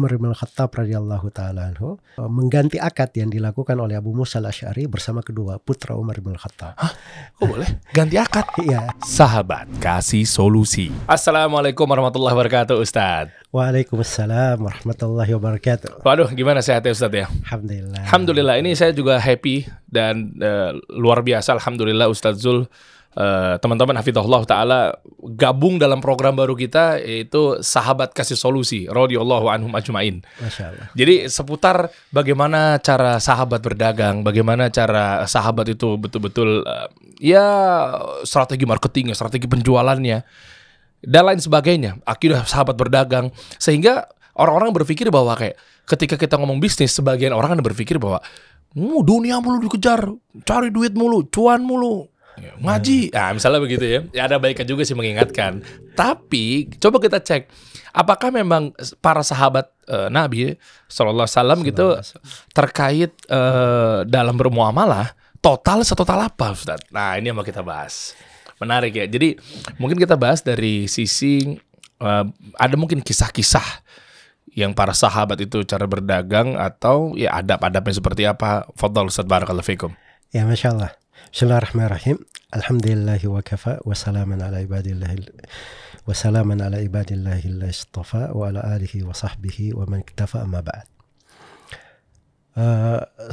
Umar bin Khattab radhiyallahu taala anhu mengganti akad yang dilakukan oleh Abu Musa al-Asy'ari bersama kedua putra Umar bin Khattab. Hah? Kok boleh? Ganti akad? Iya. Sahabat kasih solusi. Assalamualaikum warahmatullahi wabarakatuh, Ustadz. Waalaikumsalam warahmatullahi wabarakatuh. Waduh, gimana sehatnya Ustadz ya? Alhamdulillah. Alhamdulillah, ini saya juga happy dan luar biasa. Alhamdulillah Ustadz Zul, teman-teman hafizahullah ta'ala gabung dalam program baru kita, yaitu Sahabat Kasih Solusi radhiyallahu anhum ajmain. Masya Allah. Jadi seputar bagaimana cara sahabat berdagang, bagaimana cara sahabat itu betul-betul ya strategi marketingnya, strategi penjualannya, dan lain sebagainya. Akidah sahabat berdagang, sehingga orang-orang berpikir bahwa kayak ketika kita ngomong bisnis, sebagian orang berpikir bahwa dunia mulu dikejar, cari duit mulu, cuan mulu, ngaji, misalnya begitu ya. Ya ada baiknya juga sih mengingatkan. Tapi coba kita cek, apakah memang para sahabat Nabi Sallallahu Alaihi Wasallam gitu terkait dalam bermuamalah setotal apa, Ustaz? Nah, ini yang mau kita bahas. Menarik ya. Jadi mungkin kita bahas dari sisi ada mungkin kisah-kisah yang para sahabat itu cara berdagang, atau ya adab-adabnya seperti apa. Fadhal Ustaz, barakallahu fikum. Ya, Masya Allah. Bismillahirrahmanirrahim. Alhamdulillahi wa kafa wa salaman ala ibadillahi istafa wa ala alihi wa sahbihi wa man iktafa amma ba'd.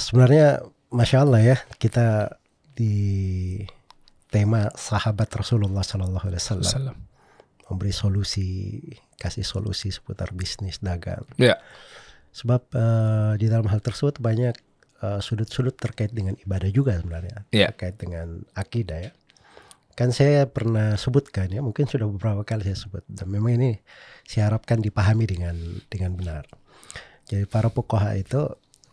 Sebenarnya Masya Allah ya, kita di tema sahabat Rasulullah Sallallahu Alaihi Wasallam memberi solusi, kasih solusi seputar bisnis, dagang. Ya. Sebab di dalam hal tersebut banyak sudut-sudut terkait dengan ibadah juga sebenarnya, terkait dengan akidah ya. Kan saya pernah sebutkan ya, mungkin sudah beberapa kali saya sebut, dan memang ini saya harapkan dipahami dengan benar. Jadi para fuqaha itu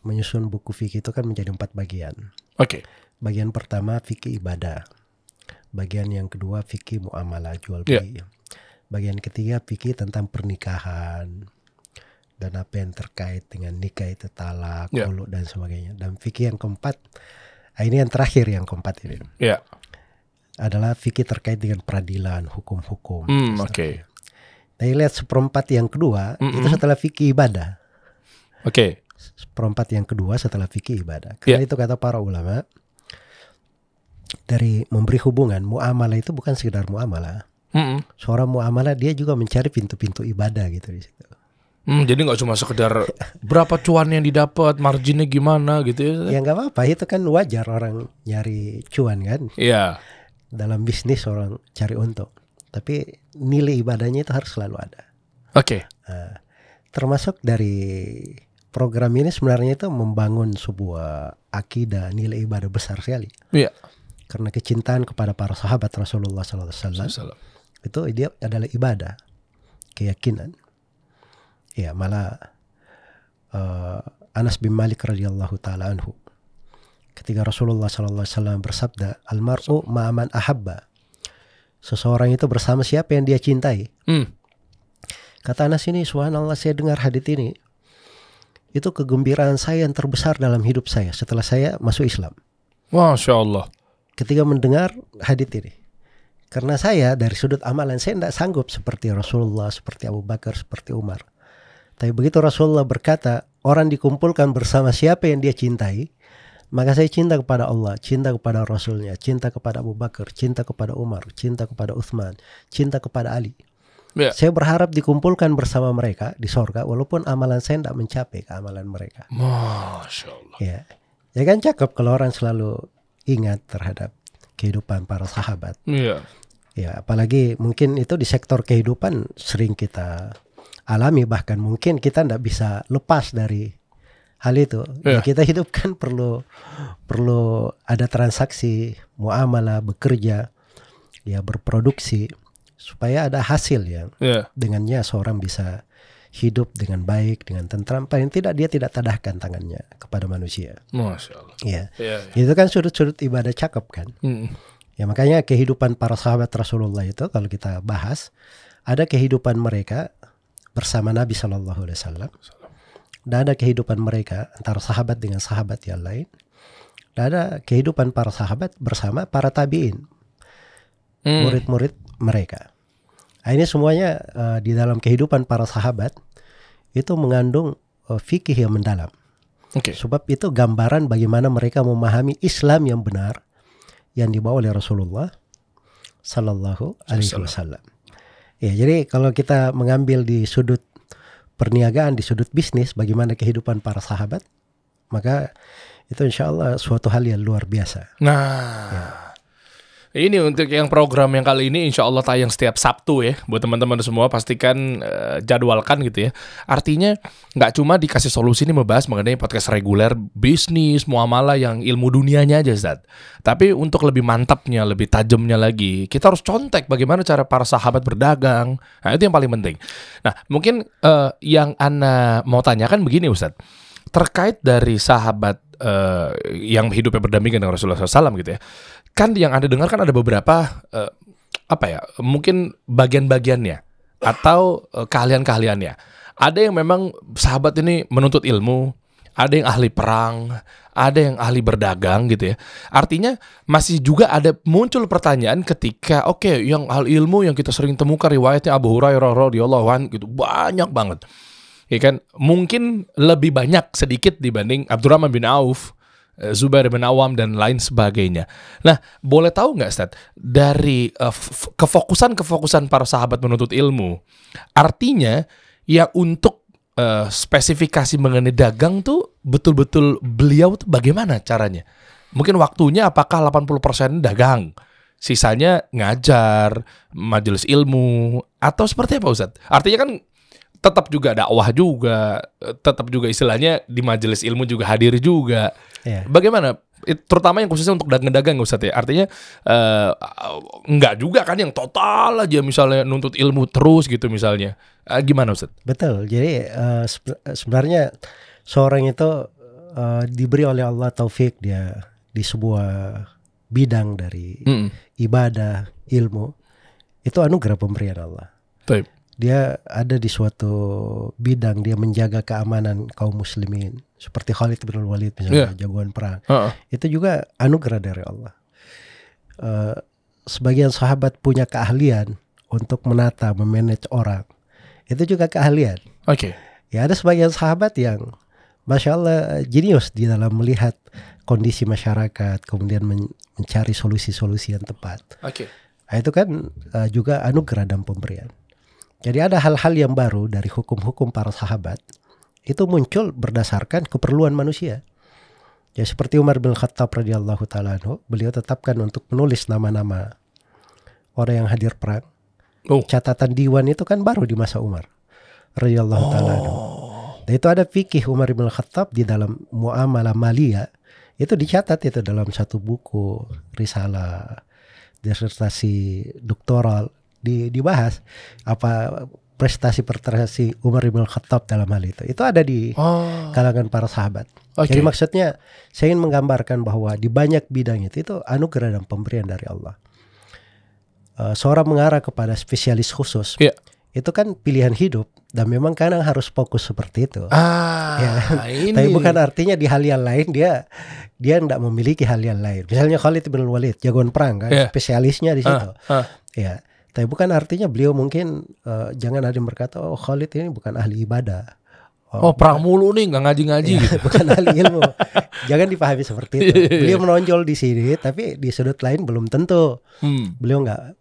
menyusun buku fikih itu kan menjadi 4 bagian. Oke. Bagian pertama fikih ibadah, bagian yang kedua fikih muamalah jual beli, bagian ketiga fikih tentang pernikahan dan apa yang terkait dengan nikah itu talak, khulu dan sebagainya. Dan fikih yang keempat, ini yang terakhir yang keempat ini, adalah fikih terkait dengan peradilan, hukum-hukum. Oke. Nah, lihat seperempat yang kedua itu setelah fikih ibadah. Oke. Seperempat yang kedua setelah fikih ibadah. Karena itu kata para ulama, dari memberi hubungan, muamalah itu bukan sekedar muamalah. Seorang muamalah dia juga mencari pintu-pintu ibadah gitu di situ. Jadi nggak cuma sekedar berapa cuan yang didapat, marginnya gimana gitu ya? Ya nggak apa-apa, itu kan wajar orang nyari cuan kan. Iya. Dalam bisnis orang cari untung, tapi nilai ibadahnya itu harus selalu ada. Oke. Termasuk dari program ini sebenarnya itu membangun sebuah akidah, nilai ibadah besar sekali. Iya. Karena kecintaan kepada para sahabat Rasulullah SAW itu dia adalah ibadah, keyakinan. Ya, malah Anas bin Malik radhiyallahu taala anhu, ketika Rasulullah SAW bersabda, almar'u ma'aman ahabba, seseorang itu bersama siapa yang dia cintai. Kata Anas ini, subhanallah, saya dengar hadits ini, itu kegembiraan saya yang terbesar dalam hidup saya setelah saya masuk Islam. Masya Allah. Ketika mendengar hadits ini, karena saya dari sudut amalan saya tidak sanggup seperti Rasulullah, seperti Abu Bakar, seperti Umar. Tapi begitu Rasulullah berkata, orang dikumpulkan bersama siapa yang dia cintai, maka saya cinta kepada Allah, cinta kepada Rasulnya, cinta kepada Abu Bakar, cinta kepada Umar, cinta kepada Uthman, cinta kepada Ali. Saya berharap dikumpulkan bersama mereka di sorga, walaupun amalan saya tidak mencapai ke amalan mereka. Masya Allah. Ya kan cakep kalau orang selalu ingat terhadap kehidupan para sahabat. Ya, apalagi mungkin itu di sektor kehidupan sering kita alami, bahkan mungkin kita tidak bisa lepas dari hal itu. Ya, kita hidup kan perlu ada transaksi, muamalah, bekerja, ya berproduksi, supaya ada hasil yang dengannya seorang bisa hidup dengan baik, dengan tentram. Paling tidak dia tidak tadahkan tangannya kepada manusia. Masya Allah. Itu kan sudut-sudut ibadah cakep kan. Ya, makanya kehidupan para sahabat Rasulullah itu kalau kita bahas, ada kehidupan mereka bersama Nabi Sallallahu Alaihi Wasallam, dan ada kehidupan mereka antara sahabat dengan sahabat yang lain, dan ada kehidupan para sahabat bersama para tabi'in, murid-murid mereka. Nah, ini semuanya di dalam kehidupan para sahabat itu mengandung fikih yang mendalam. Sebab itu gambaran bagaimana mereka memahami Islam yang benar yang dibawa oleh Rasulullah Sallallahu Alaihi Wasallam. Ya, jadi kalau kita mengambil di sudut perniagaan, di sudut bisnis, bagaimana kehidupan para sahabat, maka itu insya Allah suatu hal yang luar biasa. Ini untuk yang program yang kali ini insya Allah tayang setiap Sabtu ya. Buat teman-teman semua pastikan jadwalkan gitu ya. Artinya nggak cuma dikasih solusi ini membahas mengenai podcast reguler, bisnis, muamalah yang ilmu dunianya aja Ustaz. Tapi untuk lebih mantapnya, lebih tajamnya lagi, kita harus contek bagaimana cara para sahabat berdagang. Nah itu yang paling penting. Nah mungkin yang Ana mau tanyakan begini Ustaz. Terkait dari sahabat yang hidupnya berdampingan dengan Rasulullah SAW gitu ya. Kan yang Anda dengar kan ada beberapa mungkin bagian-bagiannya atau keahlian-keahliannya. Ada yang memang sahabat ini menuntut ilmu, ada yang ahli perang, ada yang ahli berdagang gitu ya. Artinya masih juga ada muncul pertanyaan ketika yang ahli ilmu yang kita sering temukan riwayatnya Abu Hurairah radhiyallahu anhu gitu banyak banget. Ya kan, mungkin lebih banyak sedikit dibanding Abdurrahman bin Auf, Zubair bin Awam dan lain sebagainya. Nah, boleh tahu nggak Ustaz dari kefokusan para sahabat menuntut ilmu, artinya ya untuk spesifikasi mengenai dagang tuh betul-betul beliau tuh bagaimana caranya? Mungkin waktunya apakah 80% dagang, sisanya ngajar, majelis ilmu, atau seperti apa Ustaz? Artinya kan tetap juga dakwah juga, tetap juga istilahnya di majelis ilmu juga hadir juga. Bagaimana? Terutama yang khususnya untuk dagang-dagang Ustaz ya. Artinya enggak juga kan yang total aja misalnya nuntut ilmu terus gitu misalnya. Gimana Ustaz? Betul. Jadi sebenarnya seorang itu diberi oleh Allah taufik dia di sebuah bidang dari ibadah, ilmu. Itu anugerah pemberian Allah. Baik. Dia ada di suatu bidang, dia menjaga keamanan kaum muslimin seperti Khalid bin Walid misalnya, jagoan perang. Itu juga anugerah dari Allah. Sebagian sahabat punya keahlian untuk menata, memanage orang. Itu juga keahlian. Ya ada sebagian sahabat yang Masya Allah jenius di dalam melihat kondisi masyarakat, kemudian mencari solusi-solusi yang tepat. Itu kan juga anugerah dan pemberian. Jadi ada hal-hal yang baru dari hukum-hukum para sahabat itu muncul berdasarkan keperluan manusia. Ya seperti Umar bin Khattab radhiyallahu taala anhu, beliau tetapkan untuk menulis nama-nama orang yang hadir perang. Catatan diwan itu kan baru di masa Umar radhiyallahu taala anhu. Dan itu ada fikih Umar bin Khattab di dalam muamalah maliyah, itu dicatat itu dalam satu buku risalah, disertasi doktoral. Dibahas apa prestasi Umar bin Khattab dalam hal itu. Itu ada di kalangan para sahabat. Jadi maksudnya saya ingin menggambarkan bahwa di banyak bidang itu anugerah dan pemberian dari Allah. Seorang mengarah kepada spesialis khusus, itu kan pilihan hidup dan memang kadang harus fokus seperti itu. Tapi bukan artinya di hal yang lain dia tidak memiliki hal yang lain. Misalnya Khalid bin Walid, jagoan perang kan, spesialisnya di situ. Tapi bukan artinya beliau mungkin jangan ada yang berkata Khalid ini bukan ahli ibadah. Perang mulu nih nggak ngaji-ngaji gitu. Bukan ahli ilmu. Jangan dipahami seperti itu. Beliau menonjol di sini, tapi di sudut lain belum tentu beliau nggak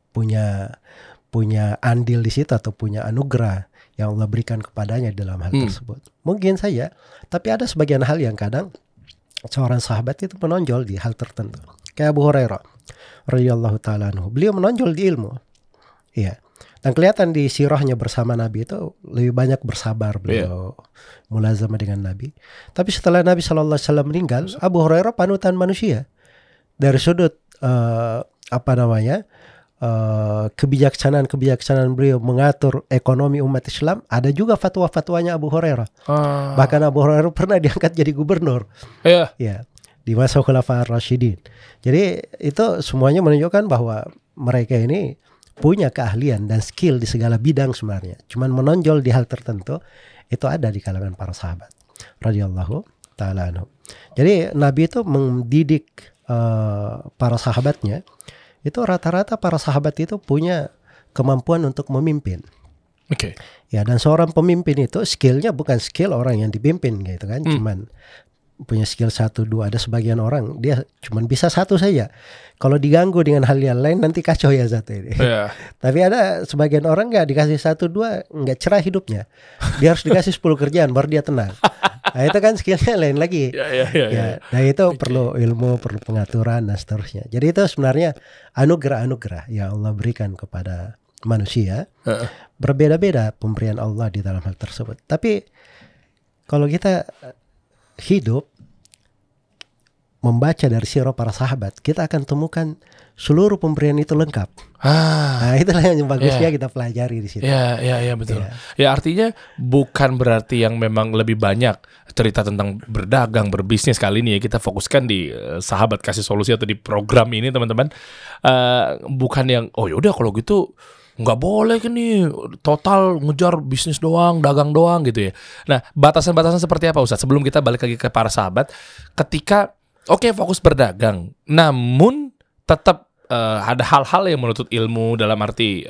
punya andil di situ atau punya anugerah yang Allah berikan kepadanya dalam hal tersebut. Mungkin saja, tapi ada sebagian hal yang kadang seorang sahabat itu menonjol di hal tertentu. Kayak Abu Hurairah radhiyallahu taala anhu, beliau menonjol di ilmu. Iya. Dan kelihatan di sirahnya bersama Nabi itu lebih banyak bersabar beliau, mulazamah dengan Nabi. Tapi setelah Nabi SAW meninggal, Abu Hurairah panutan manusia dari sudut kebijaksanaan beliau mengatur ekonomi umat Islam. Ada juga fatwa-fatwanya Abu Hurairah. Bahkan Abu Hurairah pernah diangkat jadi gubernur. Ya, di masa Khulafaur Rasyidin. Jadi itu semuanya menunjukkan bahwa mereka ini punya keahlian dan skill di segala bidang sebenarnya. Cuman menonjol di hal tertentu itu ada di kalangan para sahabat radhiyallahu taala anhu. Jadi Nabi itu mendidik para sahabatnya. Itu rata-rata para sahabat itu punya kemampuan untuk memimpin. Oke. Ya, dan seorang pemimpin itu skillnya bukan skill orang yang dipimpin gitu kan, cuman punya skill 1, 2. Ada sebagian orang dia cuman bisa 1 saja. Kalau diganggu dengan hal yang lain nanti kacau ya satu ini. Yeah. Tapi ada sebagian orang nggak dikasih 1, 2 nggak cerah hidupnya. Dia harus dikasih 10 kerjaan baru dia tenang. Nah itu kan skillnya lain lagi. Ya, nah itu perlu ilmu, perlu pengaturan dan seterusnya. Jadi itu sebenarnya anugerah-anugerah yang Allah berikan kepada manusia. Berbeda-beda pemberian Allah di dalam hal tersebut. Tapi kalau kita hidup membaca dari sirah para sahabat, kita akan temukan seluruh pemberian itu lengkap. Nah, itulah yang bagusnya kita pelajari di situ. Ya betul. Ya artinya bukan berarti yang memang lebih banyak cerita tentang berdagang, berbisnis kali ini ya kita fokuskan di Sahabat Kasih Solusi atau di program ini teman-teman. Bukan yang yaudah kalau gitu nggak boleh kan nih total ngejar bisnis doang, dagang doang gitu ya. Nah batasan-batasan seperti apa Ustaz? Sebelum kita balik lagi ke para sahabat, ketika fokus berdagang, namun tetap ada hal-hal yang menuntut ilmu dalam arti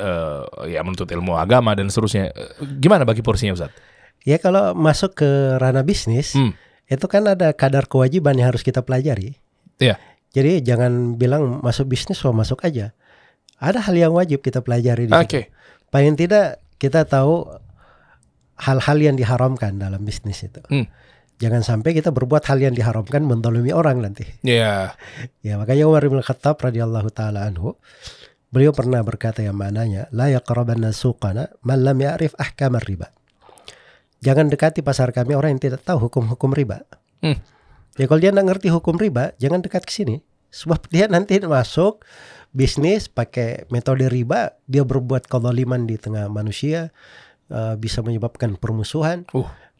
menuntut ilmu agama dan seterusnya. Gimana bagi porsinya Ustaz? Ya kalau masuk ke ranah bisnis, itu kan ada kadar kewajiban yang harus kita pelajari. Iya. Jadi jangan bilang masuk bisnis masuk aja. Ada hal yang wajib kita pelajari di situ. Paling tidak kita tahu hal-hal yang diharamkan dalam bisnis itu. Jangan sampai kita berbuat hal yang diharamkan mendolimi orang nanti. Ya, makanya Umar bin Khattab radhiyallahu taala anhu, beliau pernah berkata yang maknanya, la yaqrabanna suqana man lam ya'rif ahkamar riba. Jangan dekati pasar kami orang yang tidak tahu hukum-hukum riba. Ya kalau dia tidak ngerti hukum riba, jangan dekat ke sini. Sebab dia nanti masuk bisnis pakai metode riba, dia berbuat kezaliman di tengah manusia, bisa menyebabkan permusuhan.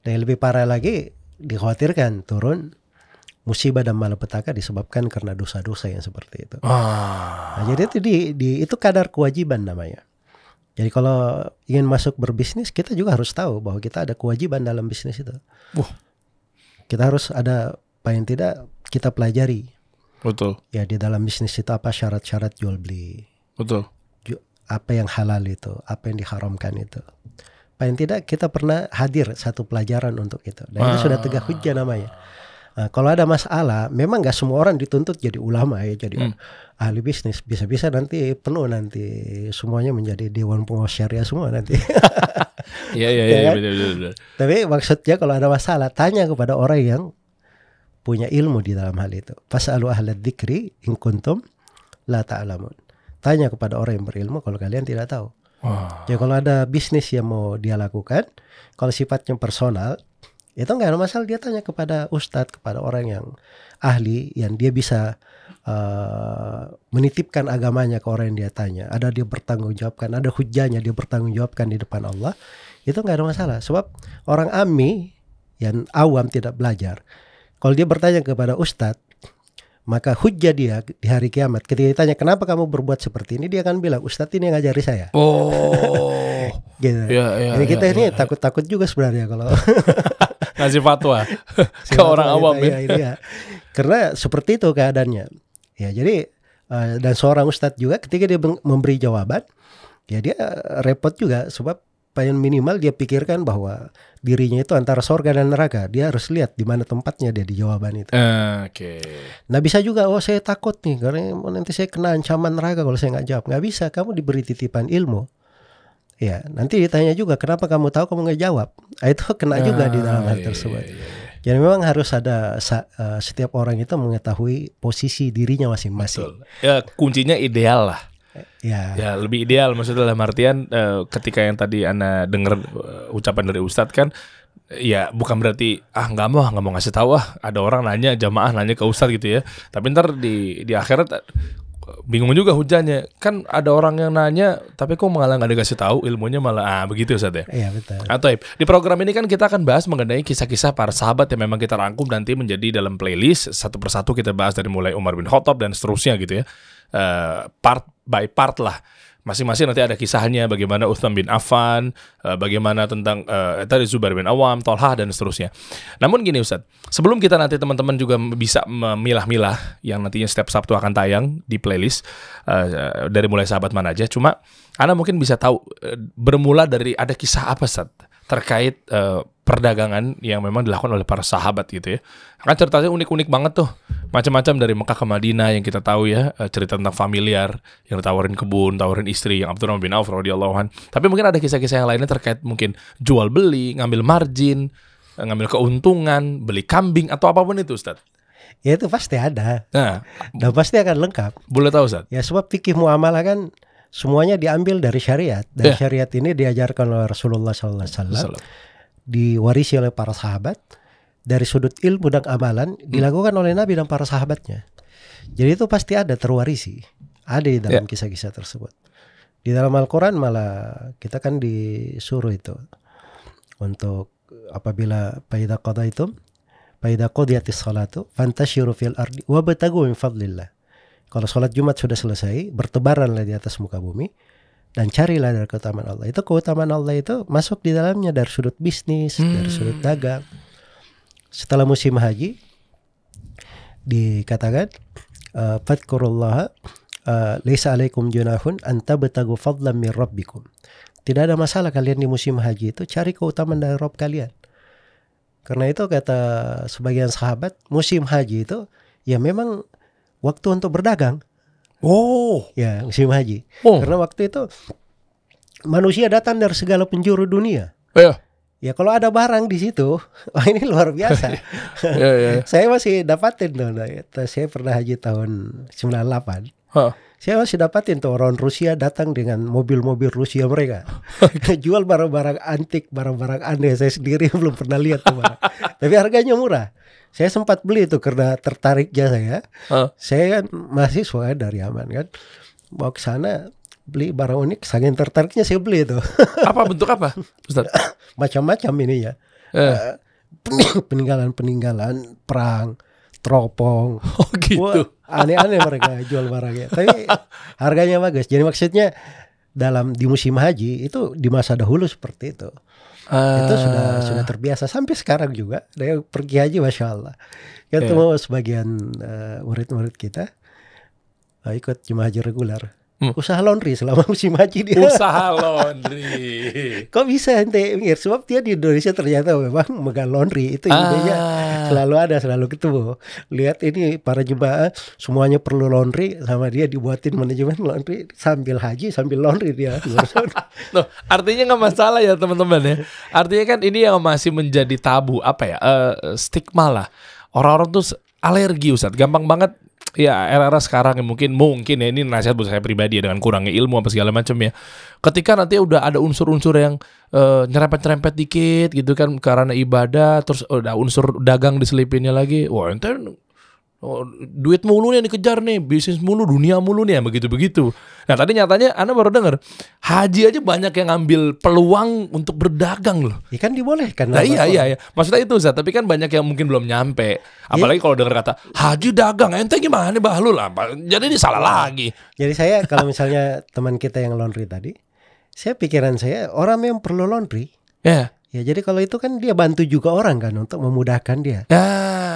Dan yang lebih parah lagi, dikhawatirkan turun musibah dan malapetaka disebabkan karena dosa-dosa yang seperti itu. Nah, jadi itu kadar kewajiban namanya. Jadi kalau ingin masuk berbisnis, kita juga harus tahu bahwa kita ada kewajiban dalam bisnis itu. Kita harus ada, paling tidak kita pelajari. Betul. Ya di dalam bisnis itu apa syarat-syarat jual beli. Betul. Apa yang halal itu, apa yang diharamkan itu. Paling tidak kita pernah hadir satu pelajaran untuk itu. Dan itu sudah tegak hujjah namanya. Nah, kalau ada masalah, memang gak semua orang dituntut jadi ulama ya, jadi ahli bisnis. Bisa-bisa nanti penuh nanti semuanya menjadi dewan pengawas syariah semua nanti. Iya, betul. Tapi maksudnya kalau ada masalah, tanya kepada orang yang punya ilmu di dalam hal itu. Fas'alu ahla dzikri in kuntum la ta'lamun. Tanya kepada orang yang berilmu kalau kalian tidak tahu. Ya kalau ada bisnis yang mau dia lakukan, kalau sifatnya personal, itu nggak ada masalah, dia tanya kepada ustadz, kepada orang yang ahli, yang dia bisa menitipkan agamanya ke orang yang dia tanya. Ada dia bertanggung jawabkan, ada hujahnya dia bertanggung jawabkan di depan Allah. Itu nggak ada masalah. Sebab orang ammi yang awam tidak belajar, kalau dia bertanya kepada ustadz, maka hujjah dia di hari kiamat. Ketika ditanya kenapa kamu berbuat seperti ini, dia akan bilang ustadz ini yang ngajari saya. Gitu. Jadi kita ini takut-takut juga sebenarnya kalau ngasih fatwa ke orang awam ya. Karena seperti itu keadaannya. Ya jadi dan seorang ustadz juga ketika dia memberi jawaban, ya dia repot juga sebab paling minimal dia pikirkan bahwa dirinya itu antara surga dan neraka. Dia harus lihat di mana tempatnya dia di jawaban itu. Nah bisa juga, saya takut nih karena nanti saya kena ancaman neraka kalau saya nggak jawab. Nggak bisa, kamu diberi titipan ilmu. Ya nanti ditanya juga kenapa kamu tahu kamu nggak jawab. Itu kena juga di dalam hal tersebut. Jadi memang harus ada setiap orang itu mengetahui posisi dirinya masing-masing. Betul. Ya kuncinya ideal lah. Ya lebih ideal maksudnya dalam artian ketika yang tadi Ana dengar ucapan dari Ustadz kan, ya bukan berarti nggak mau ngasih tahu ada orang nanya, jamaah nanya ke Ustadz gitu ya, tapi ntar di akhirat bingung juga hujahnya kan, ada orang yang nanya tapi kok malah nggak dikasih tahu ilmunya malah begitu Ustadz ya. Iya betul. Atau di program ini kan kita akan bahas mengenai kisah-kisah para sahabat yang memang kita rangkum nanti menjadi dalam playlist satu persatu, kita bahas dari mulai Umar bin Khattab dan seterusnya gitu ya. Part by part lah. masing-masing nanti ada kisahnya, bagaimana Utsman bin Affan, bagaimana tentang tadi Zubair bin Awam, Tolhah dan seterusnya. Namun gini Ustaz, sebelum kita nanti teman-teman juga bisa memilah-milah yang nantinya setiap Sabtu akan tayang di playlist dari mulai sahabat mana aja, cuma Anda mungkin bisa tahu bermula dari ada kisah apa Ustaz terkait perdagangan yang memang dilakukan oleh para sahabat gitu ya. Kan ceritanya unik-unik banget tuh. Macam-macam dari Mekah ke Madinah yang kita tahu ya, cerita tentang familiar yang ditawarin kebun, tawarin istri yang Abdurrahman bin Auf radhiyallahu anhu. Tapi mungkin ada kisah-kisah yang lainnya terkait mungkin jual beli, ngambil margin, ngambil keuntungan, beli kambing atau apapun itu Ustaz. Ya itu pasti ada. Nah, dan pasti akan lengkap. Boleh tahu Ustaz? Ya sebab fikih muamalah kan semuanya diambil dari syariat. Dan syariat ini diajarkan oleh Rasulullah SAW, diwarisi oleh para sahabat, dari sudut ilmu dan amalan dilakukan oleh Nabi dan para sahabatnya. Jadi itu pasti ada terwarisi, ada di dalam kisah-kisah tersebut. Di dalam Al-Quran malah kita kan disuruh itu untuk apabila faidha qadiyatis salatu fantashiru fil ardi wabtagu min fadlillah. Kalau sholat Jumat sudah selesai, bertebaranlah di atas muka bumi dan carilah dari keutamaan Allah. Itu keutamaan Allah itu masuk di dalamnya dari sudut bisnis, dari sudut dagang. Setelah musim haji dikatakan fadhkurullaha laisa alaikum junahun an tabtagu fadlan min rabbikum. Tidak ada masalah kalian di musim haji itu cari keutamaan dari Rabb kalian. Karena itu kata sebagian sahabat, musim haji itu ya memang waktu untuk berdagang. Oh, ya musim haji. Karena waktu itu manusia datang dari segala penjuru dunia. Ya kalau ada barang di situ, wah ini luar biasa. Saya masih dapatin tuh. Saya pernah haji tahun 98. Saya masih dapatin tuh orang Rusia datang dengan mobil-mobil Rusia mereka. Jual barang-barang antik, barang-barang aneh. Saya sendiri belum pernah lihat tuh barang. Tapi harganya murah. Saya sempat beli itu karena tertariknya saya. Saya kan mahasiswa dari Yaman kan. Mau ke sana beli barang unik, saking tertariknya saya beli itu. Apa bentuk apa, Ustaz? Macam-macam ini ya. Peninggalan-peninggalan perang, teropong. Oh gitu. Wah, aneh-aneh mereka jual barangnya. Tapi harganya bagus. Jadi maksudnya di musim haji itu di masa dahulu seperti itu. Itu sudah terbiasa sampai sekarang juga. Dia pergi haji, masya Allah. Ketemu sebagian murid-murid kita ikut jemaah haji reguler. Usaha laundry selama musim haji dia. Usaha laundry. Kok bisa ente mikir? Sebab dia di Indonesia ternyata memang megang laundry. Itu idenya selalu ada, selalu ketemu. Lihat ini para jemaah semuanya perlu laundry, sama dia dibuatin manajemen laundry sambil haji sambil laundry dia. Loh, artinya nggak masalah ya teman-teman ya. Artinya kan ini yang masih menjadi tabu, apa ya, stigma lah. Orang-orang tuh alergi Ustaz, gampang banget. Ya era-era sekarang mungkin ya, ini nasihat buat saya pribadi ya, dengan kurangnya ilmu apa segala macam ya. Ketika nanti udah ada unsur-unsur yang nyerempet-nyerempet dikit gitu kan karena ibadah, terus udah unsur dagang diselipinnya lagi, wah ente duit mulu nih yang dikejar nih, bisnis mulu, dunia mulu nih, begitu-begitu. Nah tadi nyatanya Anda baru dengar haji aja banyak yang ngambil peluang untuk berdagang loh. Ya kan dibolehkan. Nah iya. Maksudnya itu Ustaz, tapi kan banyak yang mungkin belum nyampe. Apalagi kalau dengar kata haji dagang, ente gimana nih bahlul lah. Jadi ini salah lagi. Jadi saya kalau misalnya teman kita yang laundry tadi, saya pikiran saya orang yang perlu laundry. Ya jadi kalau itu kan dia bantu juga orang kan untuk memudahkan dia.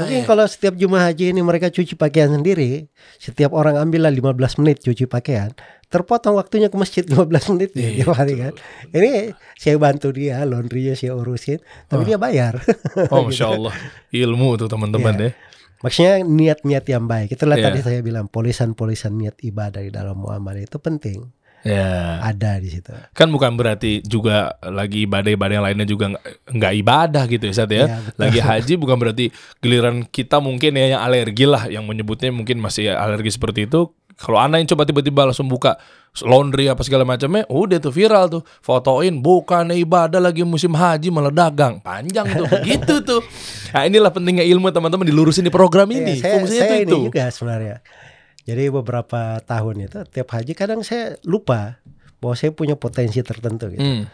Mungkin kalau setiap jemaah haji ini mereka cuci pakaian sendiri, setiap orang ambillah 15 menit cuci pakaian, terpotong waktunya ke masjid 15 menit tiap hari kan. Ini saya bantu dia, laundrynya saya urusin, tapi dia bayar. Oh Masya Allah, ilmu tuh teman-teman ya. Maksudnya niat-niat yang baik. Itulah tadi saya bilang polisan-polisan niat ibadah di dalam muamalah itu penting. Ada di situ. Kan bukan berarti juga lagi ibadah-ibadah yang lainnya juga nggak ibadah gitu ya Ustaz ya. Lagi haji bukan berarti giliran kita mungkin ya yang alergi lah, yang menyebutnya mungkin masih alergi seperti itu. Kalau Anda yang coba tiba-tiba langsung buka laundry apa segala macamnya, udah tuh viral tuh, fotoin bukan ibadah lagi musim haji malah dagang, panjang tuh begitu tuh. Nah inilah pentingnya ilmu teman-teman, dilurusin di program ini. Fungsinya saya itu ini juga sebenarnya. Jadi beberapa tahun itu tiap haji kadang saya lupa bahwa saya punya potensi tertentu gitu.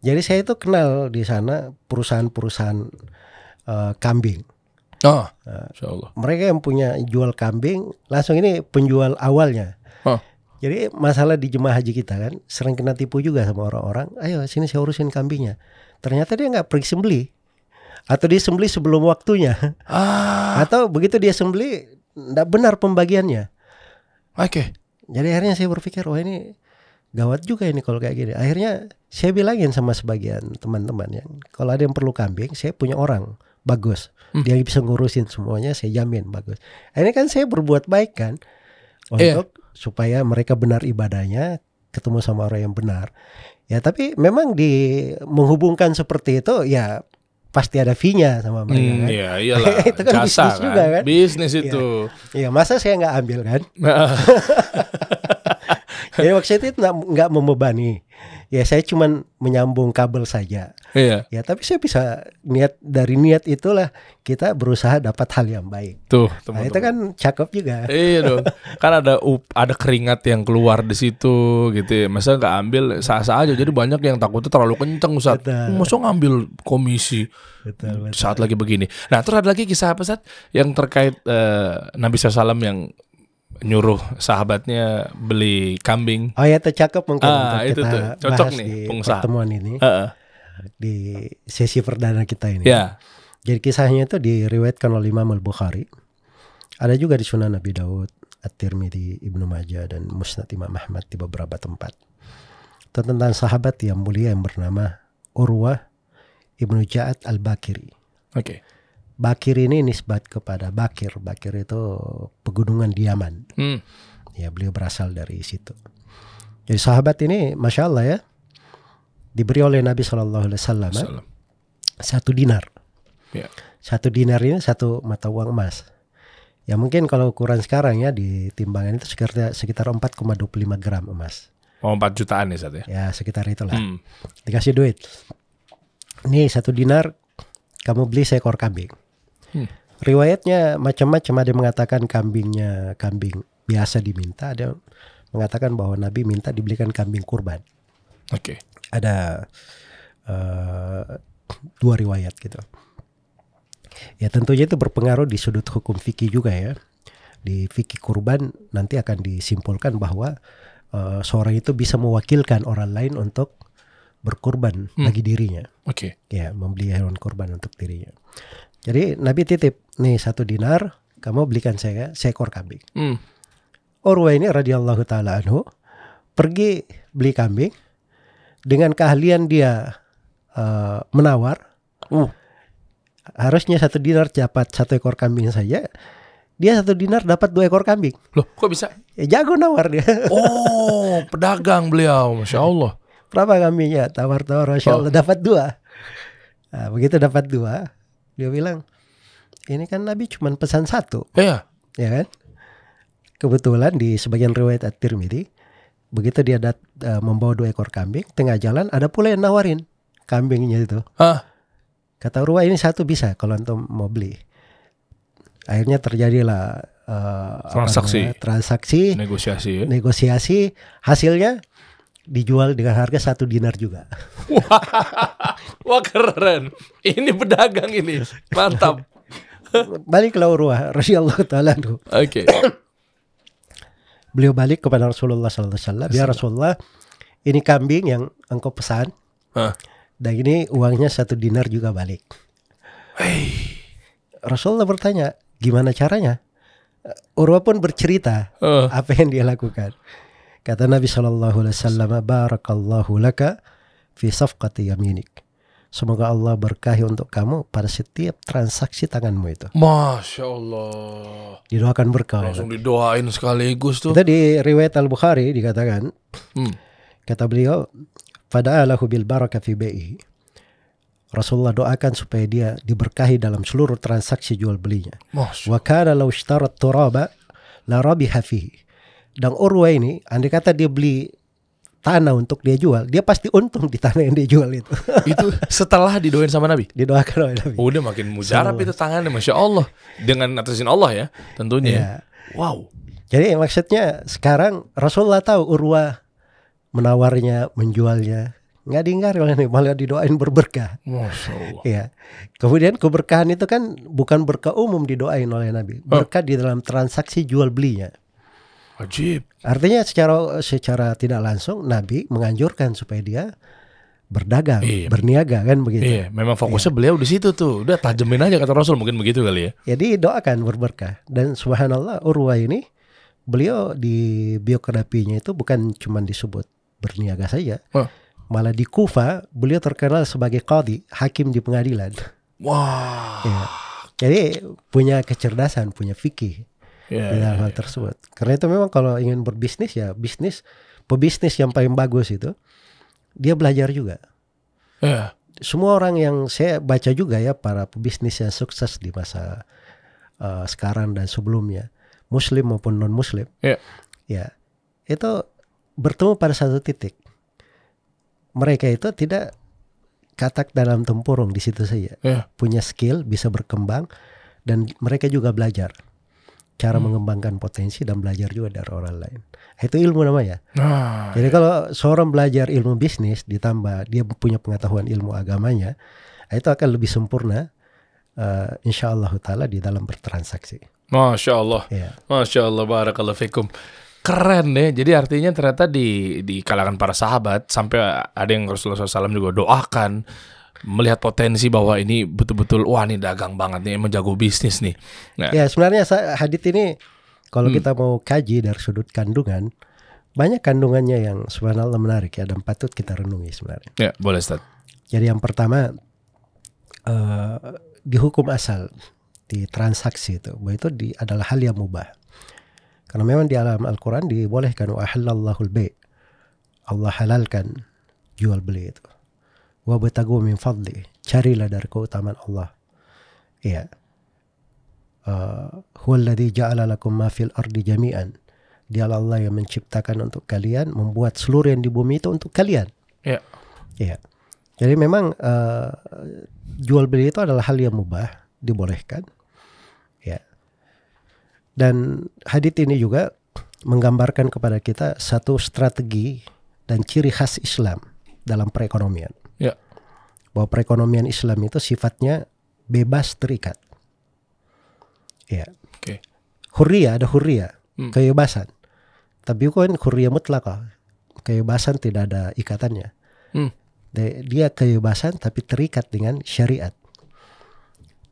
Jadi saya itu kenal di sana perusahaan-perusahaan kambing. Insya Allah. Mereka yang punya jual kambing langsung ini penjual awalnya. Jadi masalah di jemaah haji kita kan sering kena tipu juga sama orang-orang. Ayo sini saya urusin kambingnya. Ternyata dia nggak pergi sembelih. Atau dia sembelih sebelum waktunya. Atau begitu dia sembelih nggak benar pembagiannya. Oke. Jadi akhirnya saya berpikir, wah ini gawat juga ini kalau kayak gini. Akhirnya saya bilangin sama sebagian teman-teman ya, kalau ada yang perlu kambing, saya punya orang bagus. Dia bisa ngurusin semuanya, saya jamin bagus. Ini kan saya berbuat baik kan untuk supaya mereka benar ibadahnya, ketemu sama orang yang benar. Ya tapi memang menghubungkan seperti itu ya pasti ada fee-nya sama mereka kan. Iya iyalah. Itu kan jasa bisnis kan? juga kan. Bisnis itu. Iya masa saya nggak ambil kan. Jadi maksudnya itu nggak membebani. Ya saya cuman menyambung kabel saja. Iya. Ya tapi saya bisa dari niat itulah kita berusaha dapat hal yang baik. Tuh, nah, itu kan cakep juga. Iya dong. Kan ada keringat yang keluar di situ gitu ya. Masa nggak ambil sah-sah aja. Jadi banyak yang takutnya terlalu kenceng Ustaz. Masa ngambil komisi betul. Saat lagi begini. Nah, terus ada lagi kisah apa Ustaz yang terkait Nabi SAW yang nyuruh sahabatnya beli kambing. Oh ya itu cakep mungkin untuk itu kita tuh. Cocok bahas nih, di pengusaha. pertemuan ini. Di sesi perdana kita ini. Ya. Jadi kisahnya itu diriwayatkan oleh Imam Al-Bukhari. Ada juga di Sunan Abi Daud, At-Tirmidzi, Ibnu Majah dan Musnad Imam Ahmad di beberapa tempat. Itu tentang sahabat yang mulia yang bernama Urwah Ibnu Ja'ad Al-Bakiri. Oke. Bakir ini nisbat kepada Bakir. Bakir itu pegunungan di Yaman. Ya beliau berasal dari situ. Jadi sahabat ini Masya Allah ya, diberi oleh Nabi SAW 1 dinar. Ya. 1 dinar ini 1 mata uang emas. Ya mungkin kalau ukuran sekarang ya di timbangan itu sekitar 4,25 gram emas. Oh 4 jutaan ya Ustaz ya? Ya sekitar itulah. Dikasih duit. Ini 1 dinar kamu beli seekor kambing. Riwayatnya macam-macam. Ada yang mengatakan kambingnya kambing biasa diminta. Ada yang mengatakan bahwa Nabi minta dibelikan kambing kurban. Oke. Ada 2 riwayat gitu. Ya tentunya itu berpengaruh di sudut hukum fikih juga ya. Di fikih kurban nanti akan disimpulkan bahwa seorang itu bisa mewakilkan orang lain untuk berkurban bagi dirinya. Oke. Ya membeli hewan kurban untuk dirinya. Jadi Nabi titip, nih 1 dinar, kamu belikan saya seekor kambing. Urwah ini radhiyallahu ta'ala anhu pergi beli kambing. Dengan keahlian dia menawar. Harusnya 1 dinar dapat 1 ekor kambing saja. Dia 1 dinar dapat 2 ekor kambing. Loh kok bisa? Ya jago nawar dia. Oh pedagang beliau, Masya Allah. Berapa kambingnya? Tawar-tawar, Masya Allah dapat 2. Nah, begitu dapat 2. Dia bilang, ini kan Nabi cuma pesan 1. Iya. Ya kan? Kebetulan di sebagian riwayat At-Tirmidzi, begitu dia membawa 2 ekor kambing, tengah jalan ada pula yang nawarin kambingnya itu. Kata Urwah, ini 1 bisa kalau antum mau beli. Akhirnya terjadilah transaksi, negosiasi. Hasilnya dijual dengan harga 1 dinar juga. Wah keren. Ini pedagang ini. Mantap. Baliklah Urwah radhiyallahu ta'ala anhu. Oke. Beliau balik kepada Rasulullah SAW. Ya Rasulullah, ini kambing yang engkau pesan. Dan ini uangnya 1 dinar juga balik. Rasulullah bertanya, gimana caranya? Urwah pun bercerita apa yang dia lakukan. Kata Nabi SAW, barakallahu laka fi safqati yaminik. Semoga Allah berkahi untuk kamu pada setiap transaksi tanganmu itu. Masya Allah. Didoakan berkah. Langsung didoain sekaligus tuh. Kita di riwayat Al-Bukhari dikatakan, kata beliau, fada'alahu bil baraka fi bai'i. Rasulullah doakan supaya dia diberkahi dalam seluruh transaksi jual belinya. Wa kana law ishtarat turaba la rabiha fihi. Dan Urwah ini, andai kata dia beli tanah untuk dia jual, dia pasti untung di tanah yang dia jual itu. Itu setelah didoain sama Nabi? Didoakan oleh Nabi. Udah makin mujarab itu tangannya, Masya Allah. Dengan atasin Allah ya, tentunya. Ya. Wow. Jadi maksudnya sekarang Rasulullah tahu Urwah menawarnya, menjualnya. Nggak diingkari oleh Nabi, malah didoain berberkah. Masya Allah. Ya. Kemudian keberkahan itu kan bukan berkah umum didoain oleh Nabi. Berkah di dalam transaksi jual belinya. Ajib. Artinya secara tidak langsung Nabi menganjurkan supaya dia berdagang, berniaga kan begitu. Iya, memang fokusnya beliau di situ tuh. Udah tajemin aja kata Rasul, mungkin begitu kali ya. Jadi doakan berberkah. Dan subhanallah Urwah ini, beliau di biografinya itu bukan cuma disebut berniaga saja. Malah di Kufa beliau terkenal sebagai qadhi, hakim di pengadilan. Wah. Ya. Jadi punya kecerdasan, punya fikih di dalam hal tersebut. Karena itu memang kalau ingin berbisnis ya pebisnis yang paling bagus itu dia belajar juga. Semua orang yang saya baca juga ya, para pebisnis yang sukses di masa sekarang dan sebelumnya, Muslim maupun non Muslim, ya itu bertemu pada satu titik. Mereka itu tidak katak dalam tempurung di situ saja. Punya skill, bisa berkembang, dan mereka juga belajar cara mengembangkan potensi dan belajar juga dari orang lain. Itu ilmu namanya. Jadi kalau seorang belajar ilmu bisnis ditambah dia punya pengetahuan ilmu agamanya, itu akan lebih sempurna insyaallah ta'ala di dalam bertransaksi. Masya Allah. Masya Allah, barakallahu fikum. Keren deh. Jadi artinya ternyata di kalangan para sahabat sampai ada yang Rasulullah SAW juga doakan, melihat potensi bahwa ini betul-betul wah ini dagang banget nih, menjago bisnis nih. Nah. Ya sebenarnya hadits ini kalau kita mau kaji dari sudut kandungan, banyak kandungannya yang subhanallah menarik ya, dan patut kita renungi sebenarnya. Ya boleh Ustaz. Jadi yang pertama di hukum asal di transaksi itu, bahwa itu adalah hal yang mubah. Karena memang di alam Al-Quran dibolehkan, wa ahallallahul bai', Allah halalkan jual beli itu. Wa batagu min fadli, carilah dari keutamaan Allah. Iya. Huwallazi ja'ala lakum ma fil ardi jami'an. Dialah Allah yang menciptakan untuk kalian, membuat seluruh yang di bumi itu untuk kalian. Iya. Iya. Jadi memang jual beli itu adalah hal yang mubah, dibolehkan. Ya. Dan hadits ini juga menggambarkan kepada kita satu strategi dan ciri khas Islam dalam perekonomian. Ya. Bahwa perekonomian Islam itu sifatnya bebas terikat. Ya. Okay. Hurriyah, ada hurriyah, kebebasan. Tapi bukan hurriyah mutlaqah. Kebebasan tidak ada ikatannya. Dia kebebasan tapi terikat dengan syariat.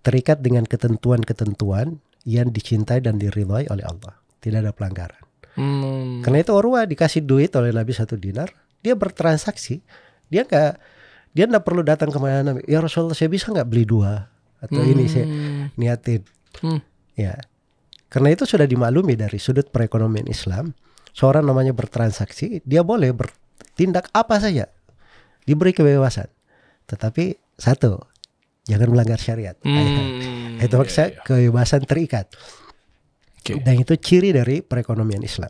Terikat dengan ketentuan-ketentuan yang dicintai dan diridhai oleh Allah. Tidak ada pelanggaran. Karena itu Urwah dikasih duit oleh Nabi 1 dinar, dia bertransaksi. Dia enggak perlu datang ke mana, ya Rasulullah saya bisa enggak beli 2 atau ini saya niatin. Ya. Karena itu sudah dimaklumi dari sudut perekonomian Islam, seorang namanya bertransaksi, dia boleh bertindak apa saja. Diberi kebebasan. Tetapi satu, jangan melanggar syariat. Itu maksudnya kebebasan terikat. Okay. Dan itu ciri dari perekonomian Islam.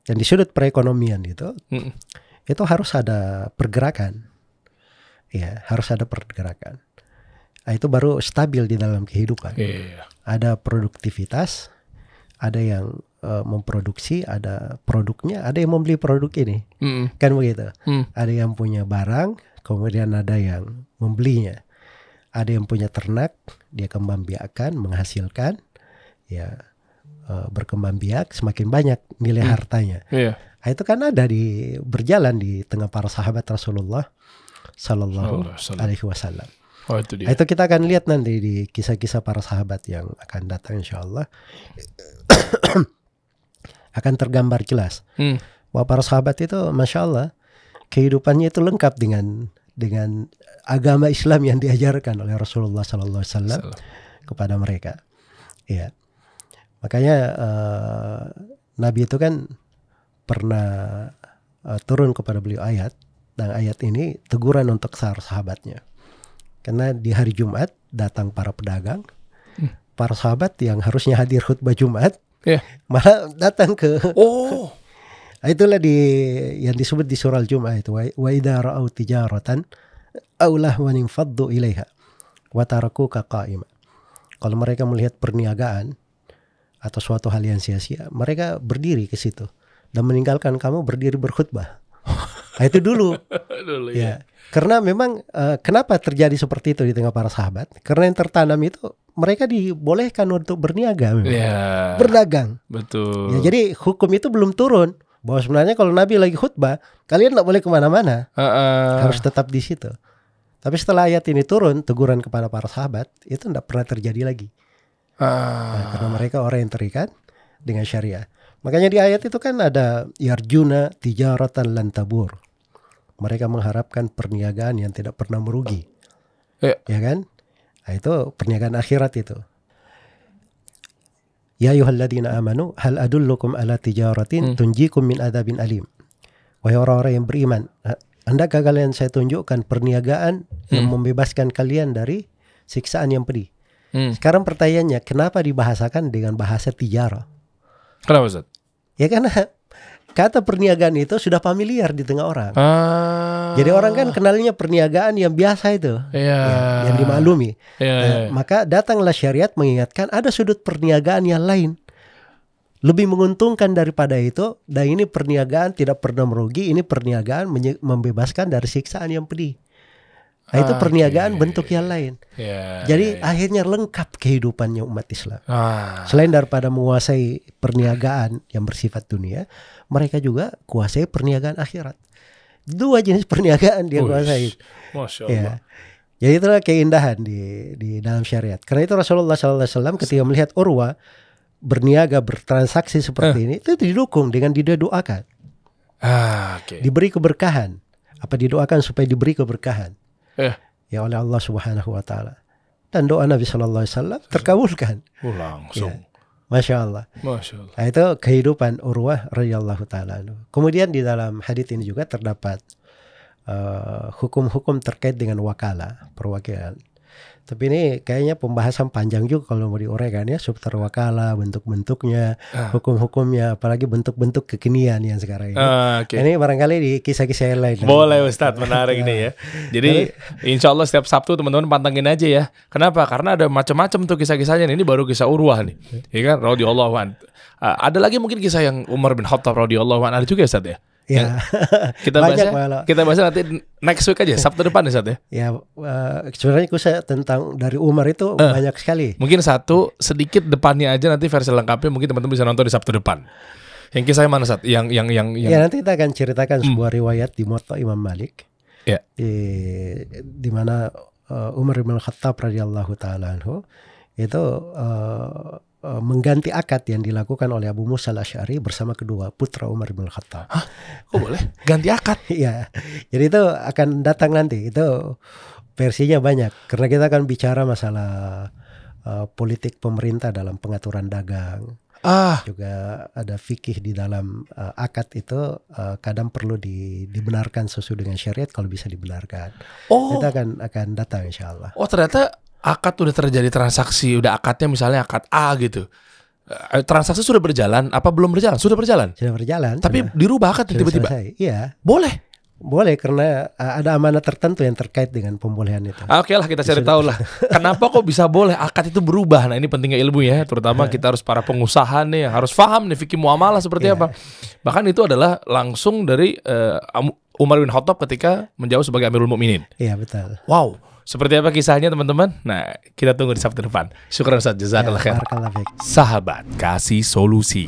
Dan di sudut perekonomian itu harus ada pergerakan. Ya, harus ada pergerakan. Nah, itu baru stabil di dalam kehidupan. Ada produktivitas, ada yang memproduksi, ada produknya, ada yang membeli produk ini. Kan begitu. Ada yang punya barang, kemudian ada yang membelinya. Ada yang punya ternak, dia kembang biakan, menghasilkan, ya berkembang biak, semakin banyak nilai hartanya. Nah, itu kan ada berjalan di tengah para sahabat Rasulullah Sallallahu Alaihi Wasallam. Itu kita akan lihat nanti di kisah-kisah para sahabat yang akan datang insyaallah. Akan tergambar jelas bahwa para sahabat itu masya Allah kehidupannya itu lengkap dengan agama Islam yang diajarkan oleh Rasulullah Sallallahu Alaihi Wasallam kepada mereka. Ya, makanya Nabi itu kan pernah turun kepada beliau ayat, dan ayat ini teguran untuk sahabatnya. Karena di hari Jumat datang para pedagang, para sahabat yang harusnya hadir khutbah Jumat, malah datang ke. Itulah yang disebut di surah Al-Jum'ah itu, wa idza ra'au tijaratan aw lahwan infaddu ilaiha wa tarakuka qa'ima. Kalau mereka melihat perniagaan atau suatu hal yang sia-sia, mereka berdiri ke situ dan meninggalkan kamu berdiri berkhutbah. Nah, itu dulu. Ya. Karena memang kenapa terjadi seperti itu di tengah para sahabat? Karena yang tertanam itu mereka dibolehkan untuk berniaga, ya, berdagang. Betul. Ya, jadi hukum itu belum turun bahwa sebenarnya kalau Nabi lagi khutbah, kalian nggak boleh kemana-mana, harus tetap di situ. Tapi setelah ayat ini turun, teguran kepada para sahabat itu tidak pernah terjadi lagi. Nah, karena mereka orang yang terikat dengan syariah. Makanya di ayat itu kan ada yarjuna tijaratan lan tabur. Mereka mengharapkan perniagaan yang tidak pernah merugi. Ya kan? Nah, itu perniagaan akhirat itu. Ya ayyuhalladzina amanu hal adullukum ala tijaratin tunjikum min adzabin alim. Wahai orang-orang yang beriman, andakah kalian saya tunjukkan perniagaan yang membebaskan kalian dari siksaan yang pedih. Sekarang pertanyaannya, kenapa dibahasakan dengan bahasa tijarah? Kenapa, Ustaz? Ya karena kata perniagaan itu sudah familiar di tengah orang. Jadi orang kan kenalnya perniagaan yang biasa itu, yang dimaklumi. Maka datanglah syariat mengingatkan ada sudut perniagaan yang lain, lebih menguntungkan daripada itu. Dan ini perniagaan tidak pernah merugi. Ini perniagaan membebaskan dari siksaan yang pedih. Nah, itu perniagaan bentuk yang lain. Jadi akhirnya lengkap kehidupannya umat Islam. Selain daripada menguasai perniagaan yang bersifat dunia, mereka juga kuasai perniagaan akhirat. Dua jenis perniagaan dia kuasai. Masya Allah. Jadi itulah keindahan di dalam syariat. Karena itu Rasulullah SAW ketika melihat Urwa berniaga, bertransaksi seperti ini, itu didukung dengan didoakan. Diberi keberkahan. Apa didoakan supaya diberi keberkahan? Ya oleh Allah Subhanahu wa taala. Dan doa Nabi sallallahu alaihi wasallam terkabulkan. Langsung. Ya. Masya Allah. Nah, itu kehidupan Urwah radhiyallahu taala. Kemudian di dalam hadits ini juga terdapat hukum-hukum terkait dengan wakalah, perwakilan. Tapi ini kayaknya pembahasan panjang juga kalau mau diuraikan ya, seputar wakalah, bentuk-bentuknya, hukum-hukumnya, apalagi bentuk-bentuk kekinian yang sekarang ini. Ini barangkali di kisah-kisah yang lain. Boleh Ustadz, menarik nih ya. Jadi insya Allah setiap Sabtu teman-teman pantengin aja ya. Kenapa? Karena ada macam-macam tuh kisah-kisahnya. Ini baru kisah Urwah nih, ya kan? Radhiyallahu an. Ada lagi mungkin kisah yang Umar bin Khattab radhiyallahu an, ada juga Ustadz ya. Ya, kita bahas nanti next week aja, Sabtu depan ya, Ustaz ya. Ya, sebenarnya kisah tentang dari Umar itu banyak sekali. Mungkin satu sedikit depannya aja, nanti versi lengkapnya mungkin teman-teman bisa nonton di Sabtu depan. Yang kisahnya mana, Ustaz? Yang Ya, nanti kita akan ceritakan sebuah riwayat di Muwatta Imam Malik. Ya. Di mana Umar bin Khattab radhiyallahu taala anhu itu mengganti akad yang dilakukan oleh Abu Musa al-Asy'ari bersama kedua putra Umar bin Khattab. Hah? Kok boleh? Ganti akad? Iya. Jadi itu akan datang nanti. Itu versinya banyak. Karena kita akan bicara masalah politik pemerintah dalam pengaturan dagang. Juga ada fikih di dalam akad itu kadang perlu dibenarkan sesuai dengan syariat kalau bisa dibenarkan. Kita akan datang insya Allah. Ternyata akad udah terjadi transaksi, udah akadnya misalnya akad A gitu. Transaksi sudah berjalan, apa belum berjalan? Sudah berjalan. Sudah berjalan. Tapi dirubah akad tiba-tiba. Iya. Boleh karena ada amanat tertentu yang terkait dengan pembolehan itu. Oke lah, kita cari tahu lah. Kenapa kok bisa boleh akad itu berubah? Nah, ini pentingnya ilmu ya, terutama kita harus para pengusaha nih yang harus paham nih fikih muamalah seperti apa. Bahkan itu adalah langsung dari Umar bin Khattab ketika menjawab sebagai Amirul Mukminin. Iya, betul. Wow. Seperti apa kisahnya teman-teman? Nah, kita tunggu di Sabtu depan. Syukran Ustaz, jazakallah khair. Sahabat kasih solusi.